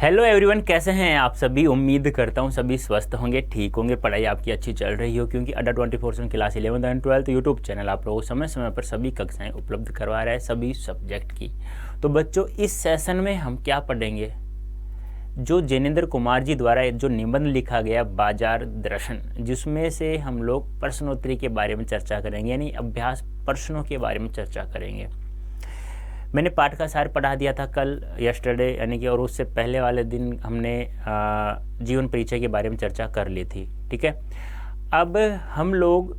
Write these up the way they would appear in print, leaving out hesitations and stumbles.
Hello everyone, कैसे हैं आप सभी। उम्मीद करता हूं सभी स्वस्थ होंगे, ठीक होंगे, पढ़ाई आपकी अच्छी चल रही हो, क्योंकि अड्डा 24/7 class 11th and 12th YouTube channel आप लोगों को समय समय पर सभी कक्षाएं उपलब्ध करवा रहा है सभी सब्जेक्ट की। तो बच्चों, इस सेशन में हम क्या पढ़ेंगे, जो जैनेन्द्र कुमार जी द्वारा जो निबंध लिखा गया बाजार दर्शन, जिसमें से हम लोग प्रश्नोत्तरी के बारे में चर्चा करेंगे, यानी अभ्यास प्रश्नों के बारे में चर्चा करेंगे। मैंने पाठ का सार पढ़ा दिया था कल यस्टरडे यानी कि, और उससे पहले वाले दिन हमने जीवन परिचय के बारे में चर्चा कर ली थी। ठीक है, अब हम लोग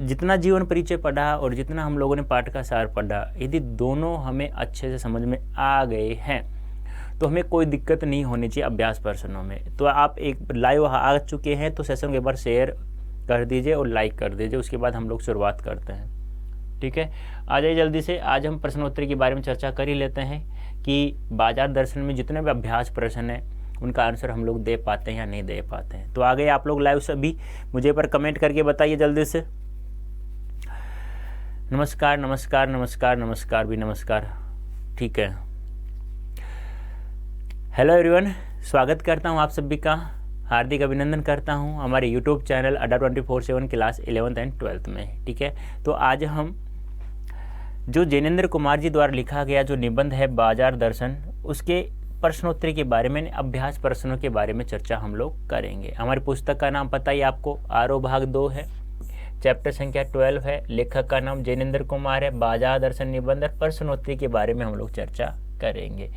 जितना जीवन परिचय पढ़ा और जितना हम लोगों ने पाठ का सार पढ़ा, यदि दोनों हमें अच्छे से समझ में आ गए हैं तो हमें कोई दिक्कत नहीं होनी चाहिए अभ्यास प्रश्नों में। तो आप एक लाइव आ चुके हैं तो सेशन के बार शेयर कर दीजिए और लाइक कर दीजिए, उसके बाद हम लोग शुरुआत करते हैं। ठीक है, आ जाइए जल्दी से। आज हम प्रश्नोत्तरी के बारे में चर्चा कर ही लेते हैं कि बाजार दर्शन में जितने भी अभ्यास प्रश्न हैं उनका आंसर हम लोग दे पाते हैं या नहीं दे पाते हैं। तो आ गए आप लोग लाइव, सभी मुझे पर कमेंट करके बताइए जल्दी से। नमस्कार नमस्कार नमस्कार नमस्कार भी नमस्कार। ठीक है, हेलो एवरीवन, स्वागत करता हूं आप सभी का, हार्दिक अभिनंदन करता हूं हमारे यूट्यूब चैनल अड्डा 24/7 क्लास 11th एंड 12th में। ठीक है, तो आज हम जो जैनेन्द्र कुमार जी द्वारा लिखा गया जो निबंध है बाजार दर्शन, उसके प्रश्नोत्तरी के बारे में, अभ्यास प्रश्नों के बारे में चर्चा हम लोग करेंगे। हमारी पुस्तक का नाम पता ही आपको, आरोह भाग 2 है, चैप्टर संख्या 12 है, लेखक का नाम जैनेन्द्र कुमार है, बाजार दर्शन निबंध और प्रश्नोत्तरी के बारे में हम लोग चर्चा करेंगे।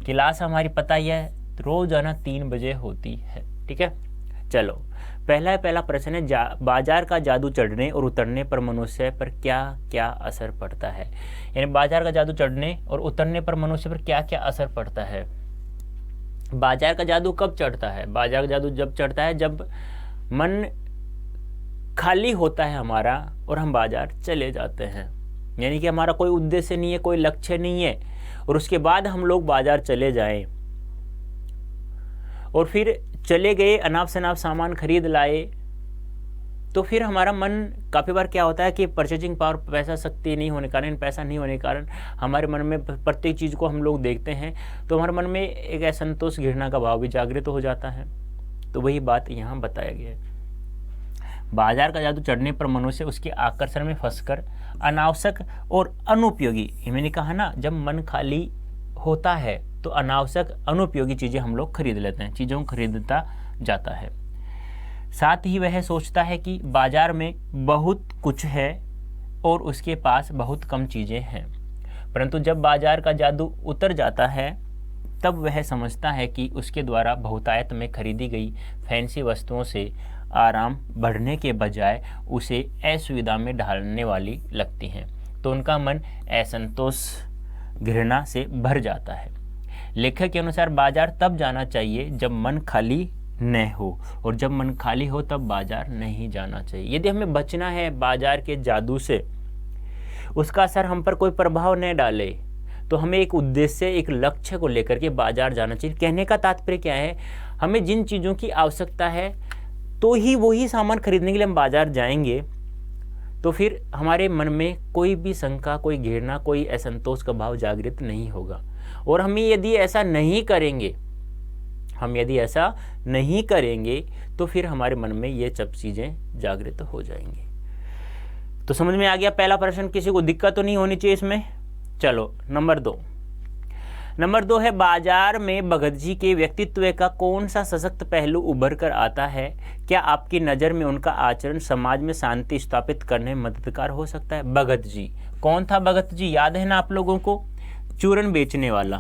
क्लास हमारी पता ही है रोजाना 3 बजे होती है। ठीक है, चलो पहला प्रश्न है, बाजार का जादू चढ़ने और उतरने पर मनुष्य पर क्या क्या असर पड़ता है। यानी बाजार का जादू चढ़ने और उतरने पर मनुष्य पर क्या क्या असर पड़ता है। बाजार का जादू कब चढ़ता है? बाजार का जादू जब चढ़ता है जब मन खाली होता है हमारा और हम बाजार चले जाते हैं, यानी कि हमारा कोई उद्देश्य नहीं है, कोई लक्ष्य नहीं है, और उसके बाद हम लोग बाजार चले जाएं और फिर चले गए, अनाप शनाप सामान खरीद लाए, तो फिर हमारा मन काफ़ी बार क्या होता है कि परचेजिंग पावर, पैसा शक्ति नहीं होने के कारण, पैसा नहीं होने के कारण हमारे मन में प्रत्येक चीज़ को हम लोग देखते हैं तो हमारे मन में एक असंतोष, घृणा का भाव भी जागृत हो जाता है। तो वही बात यहाँ बताया गया है। बाजार का जादू चढ़ने पर मनुष्य उसके आकर्षण में फंसकर अनावश्यक और अनुपयोगी, मैंने कहा ना, जब मन खाली होता है तो अनावश्यक अनुपयोगी चीज़ें हम लोग खरीद लेते हैं, चीज़ों को खरीदता जाता है। साथ ही वह सोचता है कि बाजार में बहुत कुछ है और उसके पास बहुत कम चीज़ें हैं, परंतु जब बाजार का जादू उतर जाता है तब वह समझता है कि उसके द्वारा बहुतायत में खरीदी गई फैंसी वस्तुओं से आराम बढ़ने के बजाय उसे असुविधा में ढालने वाली लगती हैं, तो उनका मन असंतोष, घृणा से भर जाता है। लेखक के अनुसार बाजार तब जाना चाहिए जब मन खाली न हो, और जब मन खाली हो तब बाजार नहीं जाना चाहिए। यदि हमें बचना है बाजार के जादू से, उसका असर हम पर कोई प्रभाव न डाले, तो हमें एक उद्देश्य, एक लक्ष्य को लेकर के बाजार जाना चाहिए। कहने का तात्पर्य क्या है, हमें जिन चीज़ों की आवश्यकता है तो ही वही सामान खरीदने के लिए हम बाजार जाएंगे, तो फिर हमारे मन में कोई भी शंका, कोई घृणा, कोई असंतोष का भाव जागृत नहीं होगा। और हम यदि ऐसा नहीं करेंगे तो फिर हमारे मन में ये सब चीज़ें जागृत हो जाएंगी। तो समझ में आ गया पहला प्रश्न, किसी को दिक्कत तो नहीं होनी चाहिए इसमें। चलो नंबर 2 है, बाजार में भगत जी के व्यक्तित्व का कौन सा सशक्त पहलू उभर कर आता है? क्या आपकी नज़र में उनका आचरण समाज में शांति स्थापित करने में मददगार हो सकता है? भगत जी, कौन था भगत जी, याद है ना आप लोगों को? चूरन बेचने वाला।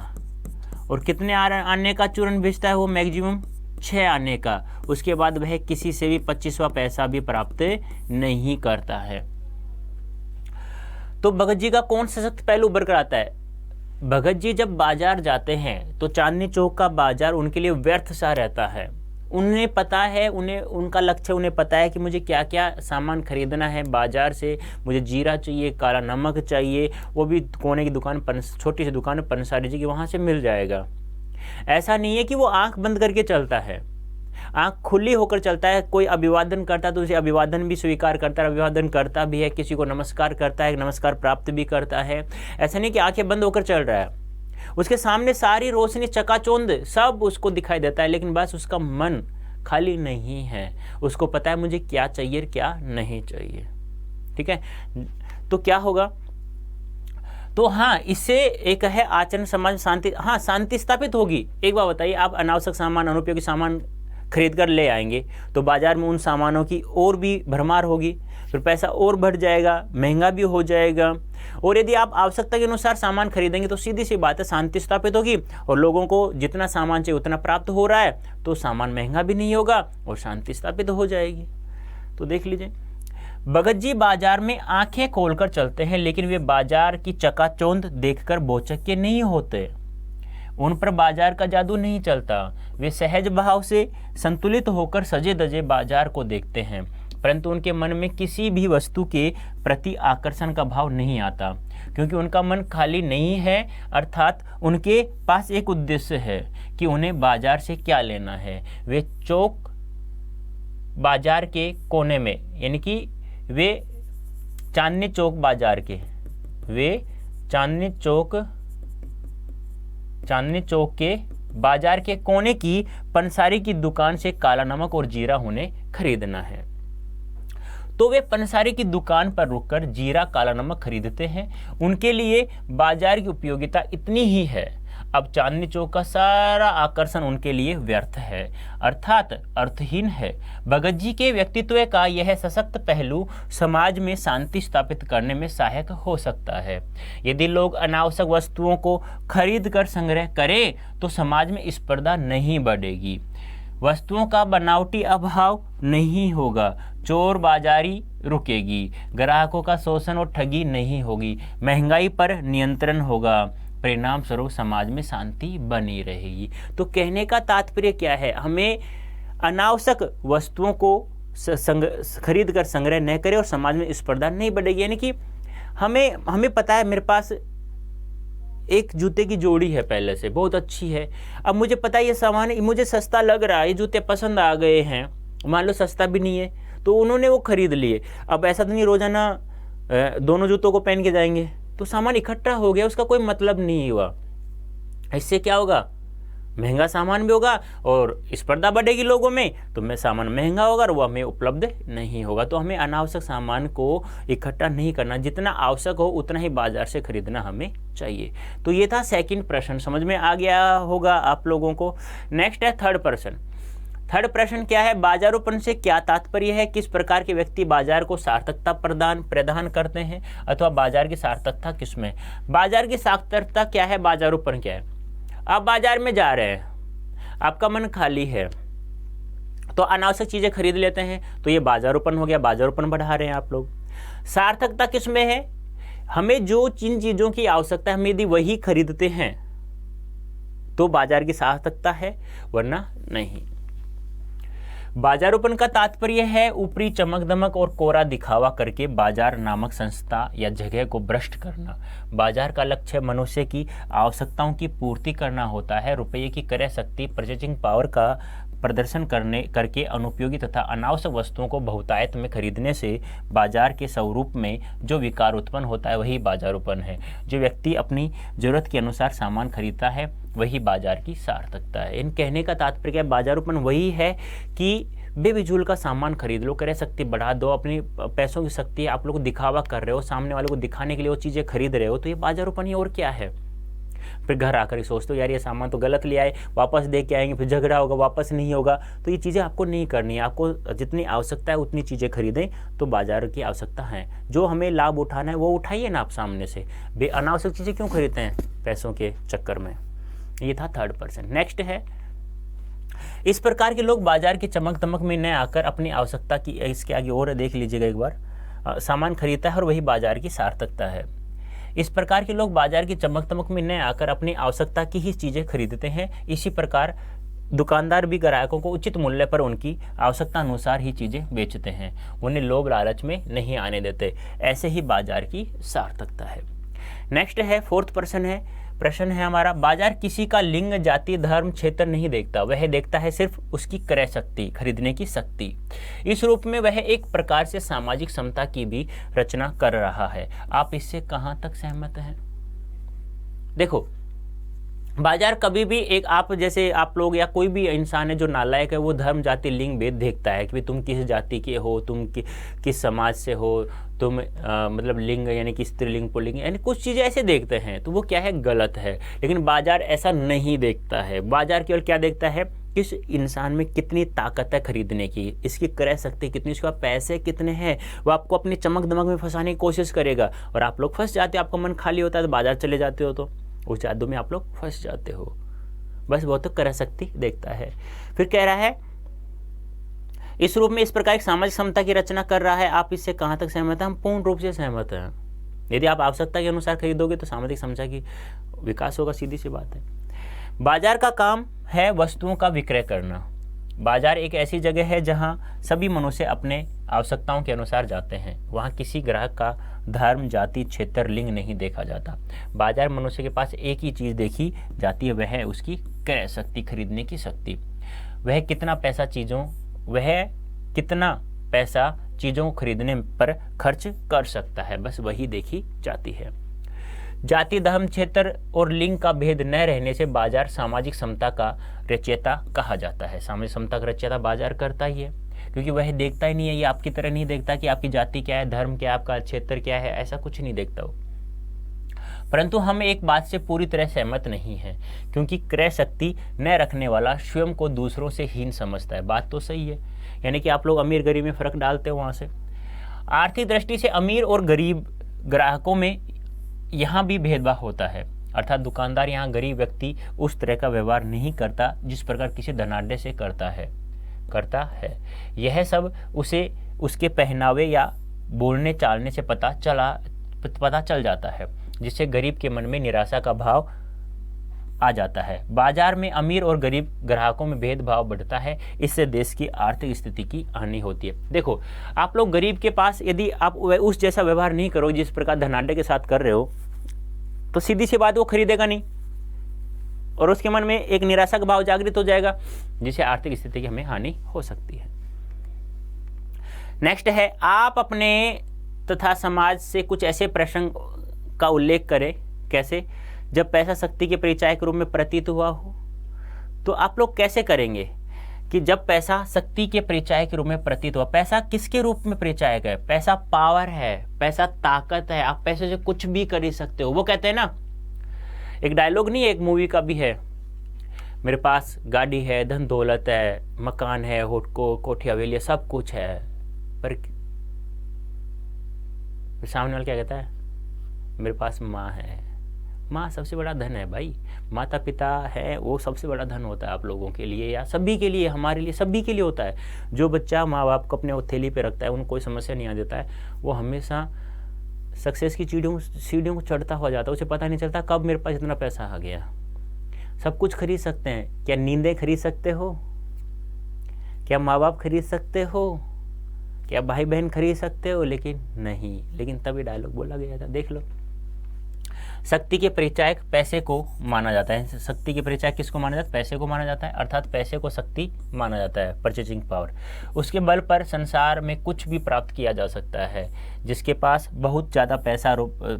और कितने आने का चूरन बेचता है वो? मैक्सिमम 6 आने का। उसके बाद वह किसी से भी 25वां पैसा भी प्राप्त नहीं करता है। तो भगत जी का कौन सशक्त पहलू उभर कर आता है? भगत जी जब बाजार जाते हैं तो चांदनी चौक का बाजार उनके लिए व्यर्थ सा रहता है। उन्हें पता है, उनका लक्ष्य उन्हें पता है कि मुझे क्या क्या सामान खरीदना है बाजार से। मुझे जीरा चाहिए, काला नमक चाहिए, वो भी कोने की दुकान, छोटी सी दुकान पंसारी जी की, वहाँ से मिल जाएगा। ऐसा नहीं है कि वो आंख बंद करके चलता है, आंख खुली होकर चलता है। कोई अभिवादन करता है तो उसे अभिवादन भी स्वीकार करता है, अभिवादन करता भी है, किसी को नमस्कार करता है, नमस्कार प्राप्त भी करता है। ऐसा नहीं कि आंखें बंद होकर चल रहा है। उसके सामने सारी रोशनी चकाचौंध सब उसको दिखाई देता है, लेकिन बस उसका मन खाली नहीं है। उसको पता है मुझे क्या चाहिए क्या नहीं चाहिए। ठीक है, तो क्या होगा? तो हाँ, इससे एक है आचरण समाज शांति, हाँ शांति स्थापित होगी। एक बात बताइए, आप अनावश्यक सामान, अनुपयोगी सामान खरीद कर ले आएंगे तो बाजार में उन सामानों की और भी भरमार होगी, फिर पैसा और बढ़ जाएगा, महंगा भी हो जाएगा। और यदि आप आवश्यकता के अनुसार सामान खरीदेंगे तो सीधी सी बात है शांति स्थापित होगी, और लोगों को जितना सामान चाहिए उतना प्राप्त हो रहा है तो सामान महंगा भी नहीं होगा और शांति स्थापित हो जाएगी। तो देख लीजिए, भगत जी बाजार में आंखें खोलकर चलते हैं, लेकिन वे बाजार की चकाचौंध देखकर भौचक्के नहीं होते। उन पर बाजार का जादू नहीं चलता। वे सहज भाव से संतुलित होकर सजे धजे बाजार को देखते हैं, परंतु उनके मन में किसी भी वस्तु के प्रति आकर्षण का भाव नहीं आता, क्योंकि उनका मन खाली नहीं है। अर्थात उनके पास एक उद्देश्य है कि उन्हें बाजार से क्या लेना है। वे चौक बाजार के कोने में, यानी कि वे चांदनी चौक बाजार के, वे चांदनी चौक के बाजार के कोने की पंसारी की दुकान से काला नमक और जीरा उन्हें खरीदना है। तो वे पंसारी की दुकान पर रुककर जीरा काला नमक खरीदते हैं। उनके लिए बाजार की उपयोगिता इतनी ही है। अब चांदनी चौक का सारा आकर्षण उनके लिए व्यर्थ है, अर्थात अर्थहीन है। भगत जी के व्यक्तित्व का यह सशक्त पहलू समाज में शांति स्थापित करने में सहायक हो सकता है। यदि लोग अनावश्यक वस्तुओं को खरीद कर संग्रह करें तो समाज में स्पर्धा नहीं बढ़ेगी, वस्तुओं का बनावटी अभाव नहीं होगा, चोर बाजारी रुकेगी, ग्राहकों का शोषण और ठगी नहीं होगी, महंगाई पर नियंत्रण होगा, परिणाम स्वरूप समाज में शांति बनी रहेगी। तो कहने का तात्पर्य क्या है? हमें अनावश्यक वस्तुओं को खरीद कर संग्रह न करें और समाज में स्पर्धा नहीं बढ़ेगी। यानी कि हमें पता है मेरे पास एक जूते की जोड़ी है, पहले से बहुत अच्छी है, अब मुझे पता है ये सामान मुझे सस्ता लग रहा है, ये जूते पसंद आ गए हैं, मान लो सस्ता भी नहीं है तो उन्होंने वो खरीद लिए। अब ऐसा तो नहीं रोजाना दोनों जूतों को पहन के जाएंगे, तो सामान इकट्ठा हो गया, उसका कोई मतलब नहीं हुआ। इससे क्या होगा? महंगा सामान भी होगा और स्पर्धा बढ़ेगी लोगों में, तो मैं सामान महंगा होगा और वो हमें उपलब्ध नहीं होगा। तो हमें अनावश्यक सामान को इकट्ठा नहीं करना, जितना आवश्यक हो उतना ही बाजार से खरीदना हमें चाहिए। तो ये था सेकंड प्रश्न, समझ में आ गया होगा आप लोगों को। नेक्स्ट है थर्ड प्रश्न। थर्ड प्रश्न क्या है? बाजारोपन से क्या तात्पर्य है? किस प्रकार के व्यक्ति बाजार को सार्थकता प्रदान करते हैं, अथवा बाजार की सार्थकता किसमें? बाजार की सार्थकता क्या है? बाजारोपन क्या है? आप बाजार में जा रहे हैं, आपका मन खाली है तो अनावश्यक चीजें खरीद लेते हैं, तो ये बाजारोपन हो गया, बाजारोपन बढ़ा रहे हैं आप लोग। सार्थकता किसमें है? हमें जो जिन चीजों की आवश्यकता है हम यदि वही खरीदते हैं तो बाजार की सार्थकता है, वरना नहीं। बाजारोपन का तात्पर्य है ऊपरी चमक दमक और कोरा दिखावा करके बाजार नामक संस्था या जगह को भ्रष्ट करना। बाजार का लक्ष्य मनुष्य की आवश्यकताओं की पूर्ति करना होता है। रुपये की क्रय शक्ति, परचेजिंग पावर का प्रदर्शन करके अनुपयोगी तथा अनावश्यक वस्तुओं को बहुतायत में खरीदने से बाजार के स्वरूप में जो विकार उत्पन्न होता है वही बाजारोपन है। जो व्यक्ति अपनी जरूरत के अनुसार सामान खरीदता है वही बाजार की सार्थकता है। इन कहने का तात्पर्य क्या है? बाजारोपन वही है कि बेफिजूल का सामान खरीद लो, क्रय शक्ति बढ़ा दो, अपनी पैसों की शक्ति आप लोग दिखावा कर रहे हो, सामने वाले को दिखाने के लिए वो चीज़ें खरीद रहे हो, तो ये बाजारोपन ही और क्या है। फिर घर आकर ही सोचते हो यार ये सामान तो गलत ले आए, वापस दे के आएंगे, फिर झगड़ा होगा, वापस नहीं होगा। तो ये चीज़ें आपको नहीं करनी है। आपको जितनी आवश्यकता है उतनी चीज़ें खरीदें, तो बाजार की आवश्यकता है, जो हमें लाभ उठाना है वो उठाइए ना आप सामने से। अनावश्यक चीज़ें क्यों खरीदते हैं पैसों के चक्कर में? ये था थर्ड पर्सन। नेक्स्ट है, इस प्रकार के लोग बाजार की चमक दमक में न आकर अपनी आवश्यकता की, इसके आगे और देख लीजिएगा एक बार, सामान खरीदता है और वही बाजार की सार्थकता है। इस प्रकार के लोग बाजार की चमक दमक में न आकर अपनी आवश्यकता की ही चीज़ें खरीदते हैं। इसी प्रकार दुकानदार भी ग्राहकों को उचित मूल्य पर उनकी आवश्यकता अनुसार ही चीज़ें बेचते हैं, उन्हें लोभ लालच में नहीं आने देते। ऐसे ही बाजार की सार्थकता है। नेक्स्ट है फोर्थ प्रश्न है हमारा, बाजार किसी का लिंग, जाति, धर्म, क्षेत्र नहीं देखता, वह देखता है सिर्फ उसकी क्रय शक्ति, खरीदने की शक्ति। इस रूप में वह एक प्रकार से सामाजिक समता की भी रचना कर रहा है। आप इससे कहां तक सहमत हैं? देखो, बाजार कभी भी एक आप जैसे आप लोग या कोई भी इंसान है जो नालायक है, वो धर्म जाति लिंग भेद देखता है कि तुम किस जाति के हो, तुम किस समाज से हो, तुम मतलब लिंग यानी कि स्त्रीलिंग पुल्लिंग यानी कुछ चीज़ें ऐसे देखते हैं, तो वो क्या है, गलत है। लेकिन बाजार ऐसा नहीं देखता है। बाजार केवल क्या देखता है, किस इंसान में कितनी ताकत है खरीदने की, इसकी क्रय शक्ति कितनी, उसके पास पैसे कितने हैं, वो आपको अपनी चमक दमक में फंसाने की कोशिश करेगा और आप लोग फंस जाते हो। आपका मन खाली होता है तो बाजार चले जाते हो, तो उस जादू में आप लोग फंस जाते हो। बस वो तो क्रय शक्ति देखता है। फिर कह रहा है इस रूप में इस प्रकार की सामाजिक समता की रचना कर रहा है। आप इससे कहाँ तक सहमत हैं? हम पूर्ण रूप से सहमत हैं। यदि आप आवश्यकता के अनुसार खरीदोगे तो सामाजिक समता की विकास होगा, सीधी सी बात है। बाजार का काम है वस्तुओं का विक्रय करना। बाजार एक ऐसी जगह है जहां सभी मनुष्य अपने आवश्यकताओं के अनुसार जाते हैं। वहां किसी ग्राहक का धर्म, जाति, क्षेत्र, लिंग नहीं देखा जाता। बाजार मनुष्य के पास एक ही चीज़ देखी जाती है, वह है उसकी क्रय शक्ति, खरीदने की शक्ति। वह कितना पैसा चीज़ों को खरीदने पर खर्च कर सकता है, बस वही देखी जाती है। जाति, धर्म, क्षेत्र और लिंग का भेद न रहने से बाजार सामाजिक समता का रचयिता कहा जाता है। सामाजिक समता का रचयिता बाजार करता ही है, क्योंकि वह देखता ही नहीं है, ये आपकी तरह नहीं देखता कि आपकी जाति क्या है, धर्म क्या है, आपका क्षेत्र क्या है, ऐसा कुछ नहीं देखता वो। परंतु हम एक बात से पूरी तरह सहमत नहीं हैं, क्योंकि क्रय शक्ति न रखने वाला स्वयं को दूसरों से हीन समझता है। बात तो सही है, यानी कि आप लोग अमीर गरीब में फ़र्क डालते हो वहाँ से। आर्थिक दृष्टि से अमीर और गरीब ग्राहकों में यहाँ भी भेदभाव होता है, अर्थात दुकानदार यहाँ गरीब व्यक्ति उस तरह का व्यवहार नहीं करता जिस प्रकार किसी धनाढ्य से करता है। यह सब उसे उसके पहनावे या बोलने चालने से पता चल जाता है, जिससे गरीब के मन में निराशा का भाव आ जाता है। बाजार में अमीर और गरीब ग्राहकों में भेदभाव बढ़ता है, इससे देश की आर्थिक स्थिति की हानि होती है। देखो, आप लोग गरीब के पास यदि आप उस जैसा व्यवहार नहीं करो जिस प्रकार धनाढ्य के साथ कर रहे हो, तो सीधी सी बात वो खरीदेगा नहीं और उसके मन में एक निराशा का भाव जागृत हो जाएगा, जिससे आर्थिक स्थिति की हमें हानि हो सकती है। नेक्स्ट है, आप अपने तथा समाज से कुछ ऐसे प्रसंग का उल्लेख करें, कैसे, जब पैसा शक्ति के परिचायक के रूप में प्रतीत हुआ हो। तो आप लोग कैसे करेंगे कि जब पैसा शक्ति के परिचायक के रूप में प्रतीत हुआ। पैसा किसके रूप में परिचायक है? पैसा पावर है, पैसा ताकत है, आप पैसे से कुछ भी कर ही सकते हो। वो कहते हैं ना, एक डायलॉग नहीं है, एक मूवी का भी है, मेरे पास गाड़ी है, धन दौलत है, मकान है, कोठी हवेली, सब कुछ है, पर सामने वाला क्या कहता है, मेरे पास माँ है। माँ सबसे बड़ा धन है भाई, माता पिता है वो सबसे बड़ा धन होता है आप लोगों के लिए, या सभी के लिए, हमारे लिए, सभी के लिए होता है। जो बच्चा माँ बाप को अपने थैली पे रखता है, उनको कोई समस्या नहीं आ देता है, वो हमेशा सक्सेस की सीढ़ियों को चढ़ता हुआ जाता है। उसे पता नहीं चलता कब मेरे पास इतना पैसा आ गया। सब कुछ खरीद सकते हैं, क्या नींदें खरीद सकते हो? क्या माँ बाप खरीद सकते हो? क्या भाई बहन खरीद सकते हो? लेकिन नहीं। लेकिन तभी डायलॉग बोला गया था, देख लो। शक्ति के परिचायक पैसे को माना जाता है। शक्ति के परिचायक किसको माना जाता है? पैसे को माना जाता है, अर्थात पैसे को शक्ति माना जाता है, परचेजिंग पावर। उसके बल पर संसार में कुछ भी प्राप्त किया जा सकता है। जिसके पास बहुत ज़्यादा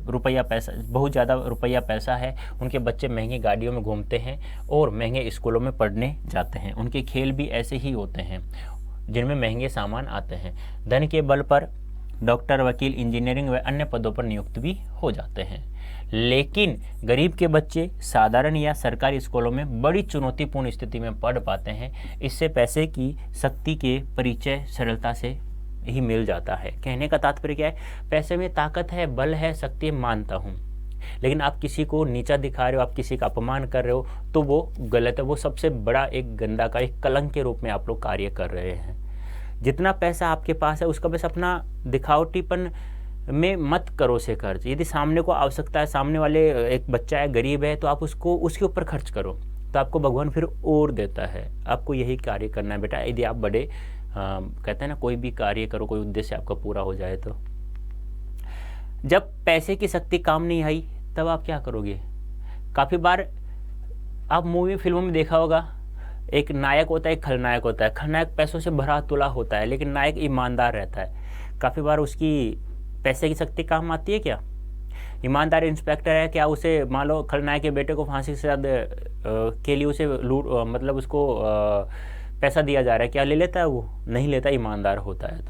रुपया पैसा है, उनके बच्चे महंगी गाड़ियों में घूमते हैं और महंगे स्कूलों में पढ़ने जाते हैं। उनके खेल भी ऐसे ही होते हैं जिनमें महंगे सामान आते हैं। धन के बल पर डॉक्टर, वकील, इंजीनियरिंग व अन्य पदों पर नियुक्त भी हो जाते हैं। लेकिन गरीब के बच्चे साधारण या सरकारी स्कूलों में बड़ी चुनौतीपूर्ण स्थिति में पढ़ पाते हैं। इससे पैसे की शक्ति के परिचय सरलता से ही मिल जाता है। कहने का तात्पर्य क्या है? पैसे में ताकत है, बल है, शक्ति मानता हूँ, लेकिन आप किसी को नीचा दिखा रहे हो, आप किसी का अपमान कर रहे हो, तो वो गलत है। वो सबसे बड़ा एक गंदा का एक कलंक के रूप में आप लोग कार्य कर रहे हैं। जितना पैसा आपके पास है उसका बस अपना दिखावटीपन में मत करो से खर्च। यदि सामने को आवश्यकता है, सामने वाले एक बच्चा है, गरीब है, तो आप उसको उसके ऊपर खर्च करो, तो आपको भगवान फिर और देता है। आपको यही कार्य करना है बेटा। यदि आप बड़े कहते हैं ना, कोई भी कार्य करो, कोई उद्देश्य आपका पूरा हो जाए। तो जब पैसे की शक्ति काम नहीं आई तब आप क्या करोगे? काफ़ी बार आप मूवी फिल्मों में देखा होगा, एक नायक होता है, एक खलनायक होता है। खलनायक पैसों से भरा तुला होता है, लेकिन नायक ईमानदार रहता है। काफ़ी बार उसकी पैसे की शक्ति काम आती है क्या? ईमानदार इंस्पेक्टर है, क्या उसे मान लो खलनायक के बेटे को फांसी से के लिए उसे मतलब उसको पैसा दिया जा रहा है, क्या ले लेता है? वो नहीं लेता, ईमानदार होता है।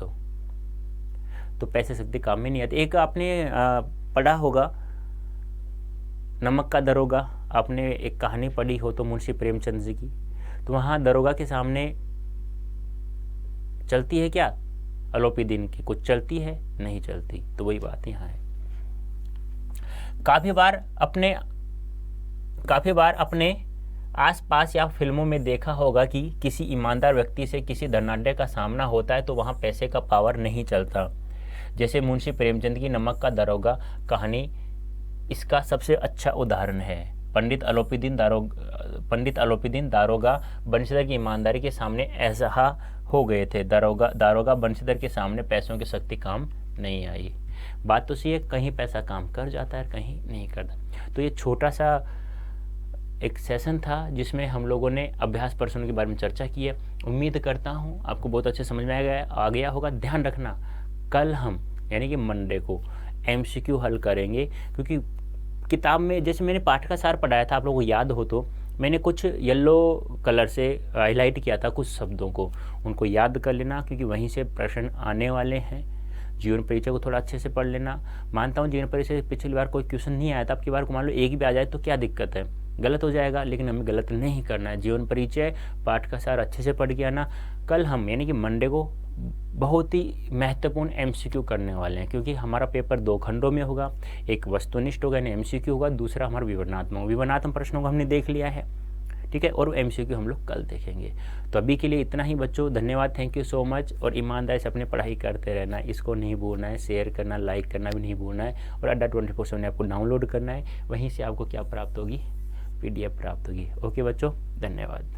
तो पैसे शक्ति काम में नहीं आती। एक आपने पढ़ा होगा नमक का दरोगा, आपने एक कहानी पढ़ी हो तो मुंशी प्रेमचंद जी की, तो वहाँ दरोगा के सामने चलती है क्या अलोपी दिन की, कुछ चलती है? नहीं चलती। तो वही बात यहाँ है। काफ़ी बार अपने आसपास या फिल्मों में देखा होगा कि किसी ईमानदार व्यक्ति से किसी धनाढ्य का सामना होता है तो वहाँ पैसे का पावर नहीं चलता। जैसे मुंशी प्रेमचंद की नमक का दरोगा कहानी इसका सबसे अच्छा उदाहरण है। पंडित अलोपीदीन दारोगा बंशीधर की ईमानदारी के सामने ऐसा हो गए थे। दारोगा बंशीधर के सामने पैसों की शक्ति काम नहीं आई। बात तो सही है, कहीं पैसा काम कर जाता है, कहीं नहीं करता। तो ये छोटा सा एक सेशन था जिसमें हम लोगों ने अभ्यास प्रश्नों के बारे में चर्चा की है। उम्मीद करता हूँ आपको बहुत अच्छे समझ में आ गया होगा। ध्यान रखना, कल हम यानी कि मंडे को MCQ हल करेंगे, क्योंकि किताब में जैसे मैंने पाठ का सार पढ़ाया था, आप लोगों को याद हो तो मैंने कुछ येलो कलर से हाईलाइट किया था कुछ शब्दों को, उनको याद कर लेना क्योंकि वहीं से प्रश्न आने वाले हैं। जीवन परिचय को थोड़ा अच्छे से पढ़ लेना। मानता हूँ जीवन परिचय पिछली बार कोई क्वेश्चन नहीं आया था, अब की बार को मान लो एक भी आ जाए तो क्या दिक्कत है, गलत हो जाएगा, लेकिन हमें गलत नहीं करना है। जीवन परिचय पाठ का सार अच्छे से पढ़ के आना। कल हम यानी कि मंडे को बहुत ही महत्वपूर्ण MCQ करने वाले हैं, क्योंकि हमारा पेपर 2 खंडों में होगा। एक वस्तुनिष्ठ होगा यानी MCQ होगा, दूसरा हमारा विवरणात्मक प्रश्नों को हमने देख लिया है, ठीक है, और MCQ हम लोग कल देखेंगे। तो अभी के लिए इतना ही बच्चों, धन्यवाद, थैंक यू सो मच। और ईमानदारी से अपनी पढ़ाई करते रहना, इसको नहीं भूलना है, शेयर करना, लाइक करना भी नहीं भूलना है। और अड्डा 24/7 आपको डाउनलोड करना है, वहीं से आपको क्या प्राप्त होगी, PDF प्राप्त होगी। ओके बच्चों, धन्यवाद।